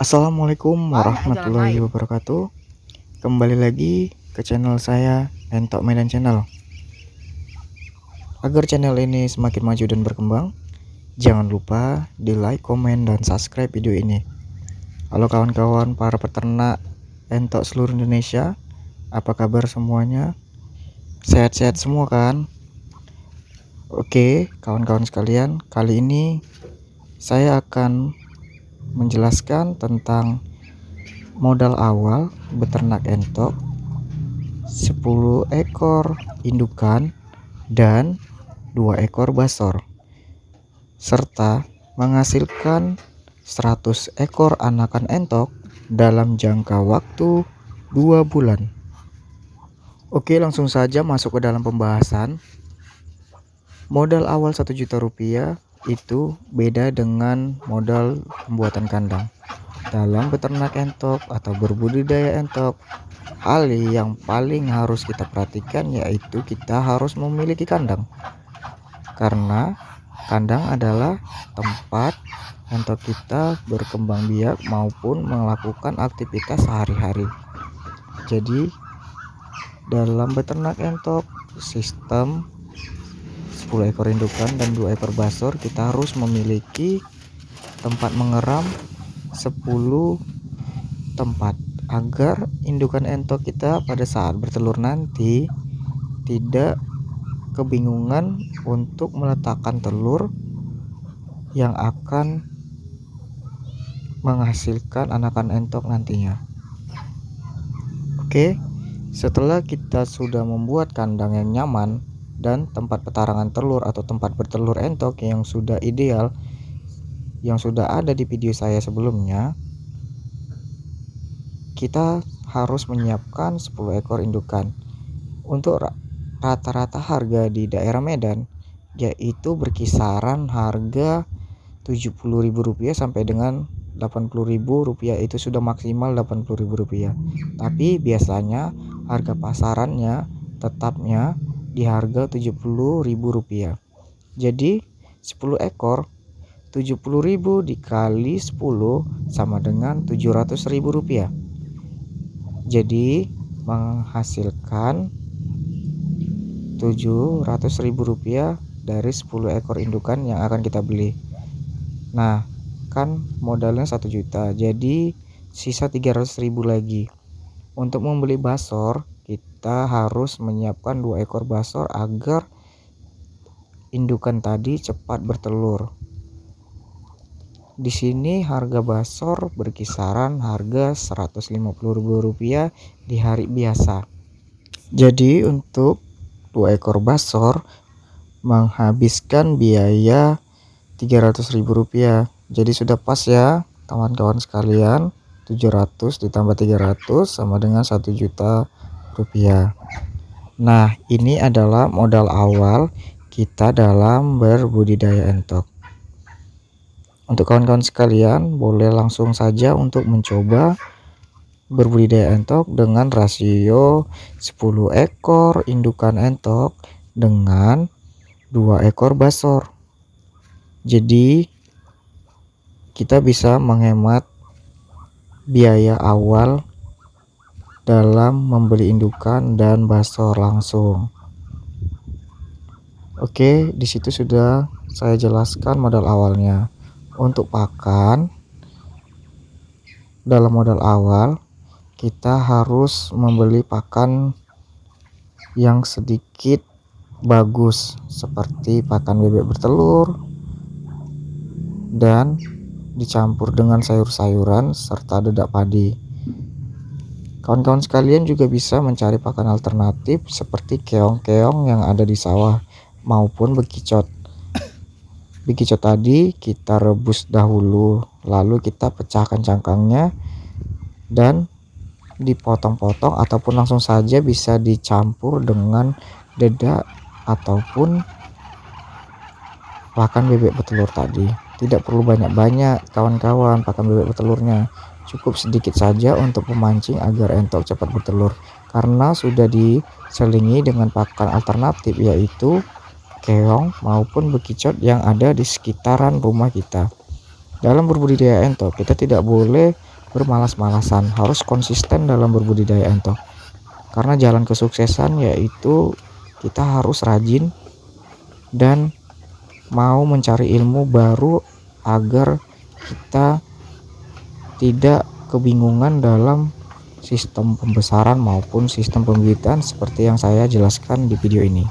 Assalamualaikum Bang, mau jalan warahmatullahi main? wabarakatuh. Kembali lagi ke channel saya, Entok Medan Channel. Agar channel ini semakin maju dan berkembang, jangan lupa di like, komen, dan subscribe video ini. Halo kawan-kawan para peternak entok seluruh Indonesia, apa kabar semuanya? Sehat-sehat semua kan? Oke, kawan-kawan sekalian, kali ini saya akan menjelaskan tentang modal awal beternak entok 10 ekor indukan dan 2 ekor basor, serta menghasilkan 100 ekor anakan entok dalam jangka waktu 2 bulan. Oke, langsung saja masuk ke dalam pembahasan. Modal awal 1 juta rupiah itu beda dengan modal pembuatan kandang. Dalam beternak entok atau berbudidaya entok, hal yang paling harus kita perhatikan yaitu kita harus memiliki kandang. Karena kandang adalah tempat entok kita berkembang biak maupun melakukan aktivitas sehari-hari. Jadi dalam beternak entok, sistem 10 ekor indukan dan 2 ekor basor, kita harus memiliki tempat mengeram 10 tempat agar indukan entok kita pada saat bertelur nanti tidak kebingungan untuk meletakkan telur yang akan menghasilkan anakan entok nantinya. Oke, setelah kita sudah membuat kandang yang nyaman dan tempat petarangan telur atau tempat bertelur entok yang sudah ideal, yang sudah ada di video saya sebelumnya, kita harus menyiapkan 10 ekor indukan. Untuk rata-rata harga di daerah Medan yaitu berkisaran harga Rp70.000 sampai dengan Rp80.000, itu sudah maksimal Rp80.000. Tapi biasanya harga pasarannya tetapnya di harga Rp70.000. Jadi 10 ekor 70.000 dikali 10 sama dengan Rp700.000. Jadi menghasilkan Rp700.000 dari 10 ekor indukan yang akan kita beli. Nah, kan modalnya 1 juta, jadi sisa 300.000 lagi. Untuk membeli basor, kita harus menyiapkan 2 ekor basor agar indukan tadi cepat bertelur. Di sini harga basor berkisaran harga Rp150.000 di hari biasa. Jadi untuk 2 ekor basor menghabiskan biaya Rp300.000. Jadi sudah pas ya kawan-kawan sekalian, 700 ditambah 300 sama dengan 1 juta rupiah. Nah, ini adalah modal awal kita dalam berbudidaya entok. Untuk kawan-kawan sekalian, boleh langsung saja untuk mencoba berbudidaya entok dengan rasio 10 ekor indukan entok dengan 2 ekor basor. Jadi kita bisa menghemat biaya awal dalam membeli indukan dan basor langsung. Oke, di situ sudah saya jelaskan modal awalnya. Untuk pakan, dalam modal awal kita harus membeli pakan yang sedikit bagus seperti pakan bebek bertelur dan dicampur dengan sayur-sayuran serta dedak padi. Kawan-kawan sekalian juga bisa mencari pakan alternatif seperti keong-keong yang ada di sawah maupun bekicot. Bekicot tadi kita rebus dahulu, lalu kita pecahkan cangkangnya dan dipotong-potong ataupun langsung saja bisa dicampur dengan dedak ataupun pakan bebek petelur tadi. Tidak perlu banyak-banyak kawan-kawan pakan bebek petelurnya, cukup sedikit saja untuk memancing agar entok cepat bertelur, karena sudah diselingi dengan pakan alternatif yaitu keong maupun bekicot yang ada di sekitaran rumah kita. Dalam berbudidaya entok kita tidak boleh bermalas-malasan, harus konsisten dalam berbudidaya entok. Karena jalan kesuksesan yaitu kita harus rajin dan mau mencari ilmu baru agar kita tidak kebingungan dalam sistem pembesaran maupun sistem pembibitan seperti yang saya jelaskan di video ini.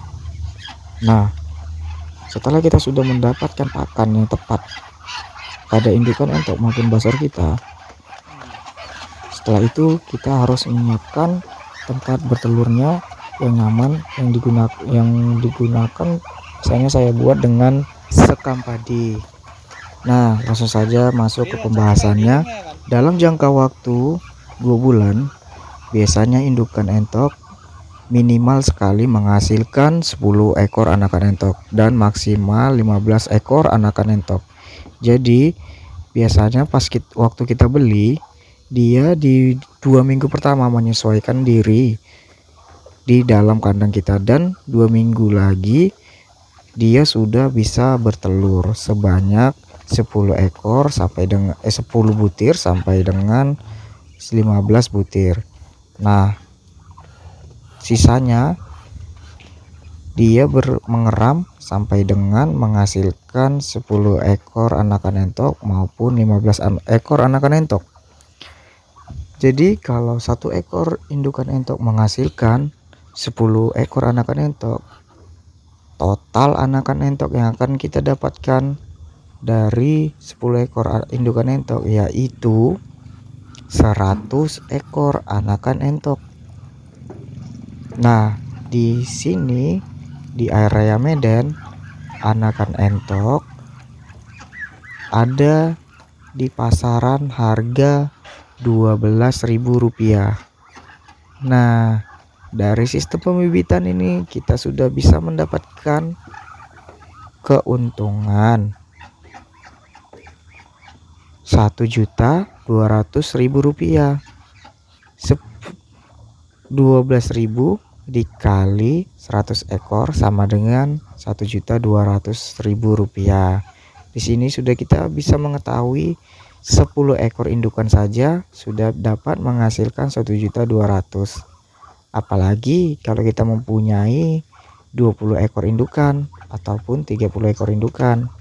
Nah, setelah kita sudah mendapatkan pakan yang tepat pada indukan entok maupun basor kita, setelah itu kita harus menyiapkan tempat bertelurnya yang nyaman, yang digunakan misalnya saya buat dengan sekam padi. Nah, langsung saja masuk ke pembahasannya. Dalam jangka waktu 2 bulan, biasanya indukan entok minimal sekali menghasilkan 10 ekor anakan entok dan maksimal 15 ekor anakan entok. Jadi biasanya waktu kita beli, dia di 2 minggu pertama menyesuaikan diri di dalam kandang kita, dan 2 minggu lagi dia sudah bisa bertelur sebanyak 10 ekor sampai dengan 10 butir sampai dengan 15 butir. Nah, sisanya dia mengeram sampai dengan menghasilkan 10 ekor anakan entok maupun 15 ekor anakan entok. Jadi kalau 1 ekor indukan entok menghasilkan 10 ekor anakan entok, total anakan entok yang akan kita dapatkan dari 10 ekor indukan entok yaitu 100 ekor anakan entok. Nah, di sini di area Medan, anakan entok ada di pasaran harga Rp12.000. Nah, dari sistem pembibitan ini kita sudah bisa mendapatkan keuntungan Rp1.200.000. 12.000 dikali 100 ekor sama dengan Rp1.200.000. Di sini sudah kita bisa mengetahui 10 ekor indukan saja sudah dapat menghasilkan 1.200.000. Apalagi kalau kita mempunyai 20 ekor indukan ataupun 30 ekor indukan.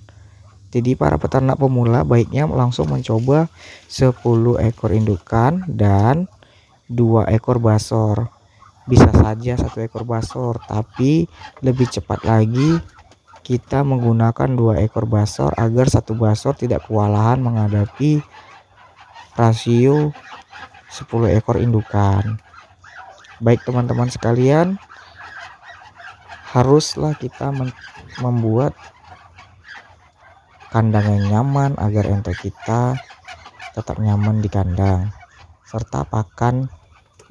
Jadi para peternak pemula baiknya langsung mencoba 10 ekor indukan dan 2 ekor basor. Bisa saja 1 ekor basor, tapi lebih cepat lagi kita menggunakan 2 ekor basor agar 1 basor tidak kewalahan menghadapi rasio 10 ekor indukan. Baik teman-teman sekalian, haruslah kita membuat kandang yang nyaman agar entok kita tetap nyaman di kandang, serta pakan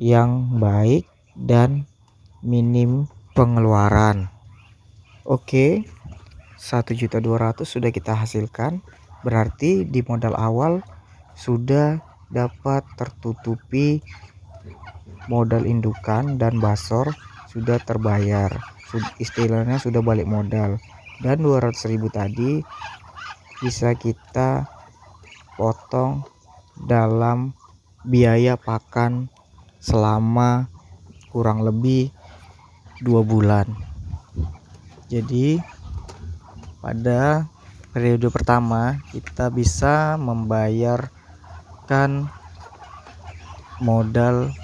yang baik dan minim pengeluaran. Oke, 1.200.000 sudah kita hasilkan, berarti di modal awal sudah dapat tertutupi, modal indukan dan basor sudah terbayar, istilahnya sudah balik modal, dan 200.000 tadi bisa kita potong dalam biaya pakan selama kurang lebih 2 bulan. Jadi pada periode pertama kita bisa membayarkan modal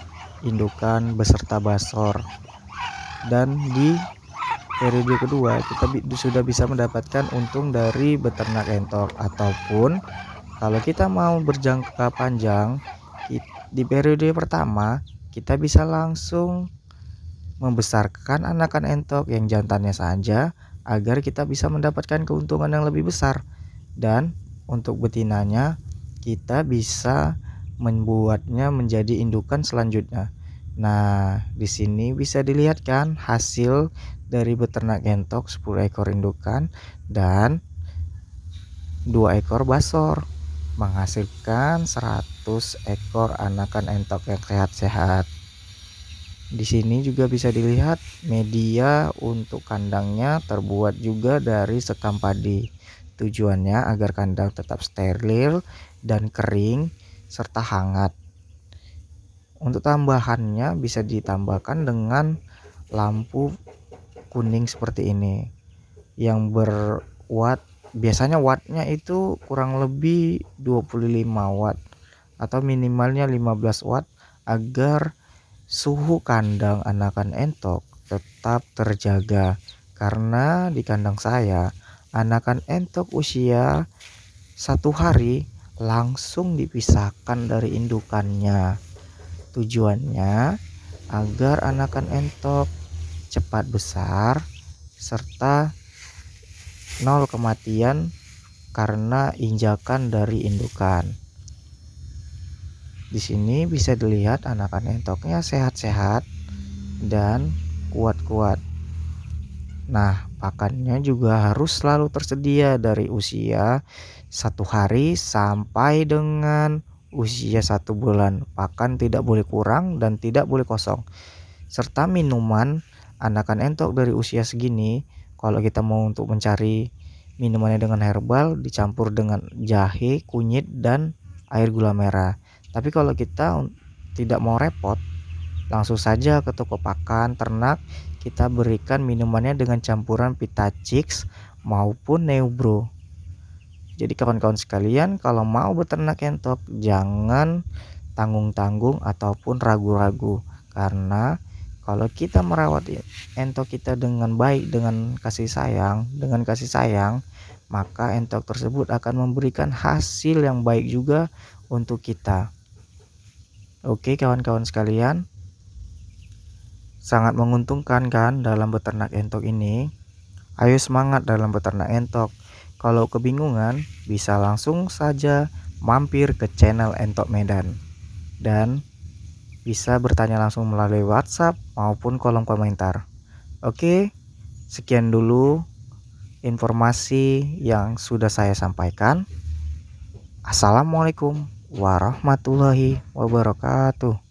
indukan beserta basor, dan di periode kedua kita sudah bisa mendapatkan untung dari beternak entok. Ataupun kalau kita mau berjangka panjang, di periode pertama kita bisa langsung membesarkan anakan entok yang jantannya saja agar kita bisa mendapatkan keuntungan yang lebih besar, dan untuk betinanya kita bisa membuatnya menjadi indukan selanjutnya. Nah, di sini bisa dilihat kan hasil dari beternak entok 10 ekor indukan dan 2 ekor basor menghasilkan 100 ekor anakan entok yang sehat-sehat. Di sini juga bisa dilihat media untuk kandangnya terbuat juga dari sekam padi. Tujuannya agar kandang tetap steril dan kering serta hangat. Untuk tambahannya bisa ditambahkan dengan lampu kuning seperti ini yang berwatt, biasanya wattnya itu kurang lebih 25 watt atau minimalnya 15 watt agar suhu kandang anakan entok tetap terjaga. Karena di kandang saya anakan entok usia 1 hari langsung dipisahkan dari indukannya. Tujuannya agar anakan entok cepat besar serta nol kematian karena injakan dari indukan. Di sini bisa dilihat anakan entoknya sehat-sehat dan kuat-kuat. Nah, pakannya juga harus selalu tersedia dari usia 1 hari sampai dengan usia 1 bulan. Pakan tidak boleh kurang dan tidak boleh kosong. Serta minuman anakan entok dari usia segini, kalau kita mau untuk mencari minumannya dengan herbal, dicampur dengan jahe, kunyit, dan air gula merah. Tapi kalau kita tidak mau repot, langsung saja ke toko pakan ternak, kita berikan minumannya dengan campuran Vitachix maupun Neubro. Jadi kawan-kawan sekalian, kalau mau beternak entok jangan tanggung-tanggung ataupun ragu-ragu, karena kalau kita merawat entok kita dengan baik, dengan kasih sayang, maka entok tersebut akan memberikan hasil yang baik juga untuk kita. Oke kawan-kawan sekalian, sangat menguntungkan kan dalam beternak entok ini. Ayo semangat dalam beternak entok. Kalau kebingungan bisa langsung saja mampir ke channel Entok Medan dan bisa bertanya langsung melalui WhatsApp maupun kolom komentar. Oke, sekian dulu informasi yang sudah saya sampaikan. Assalamualaikum warahmatullahi wabarakatuh.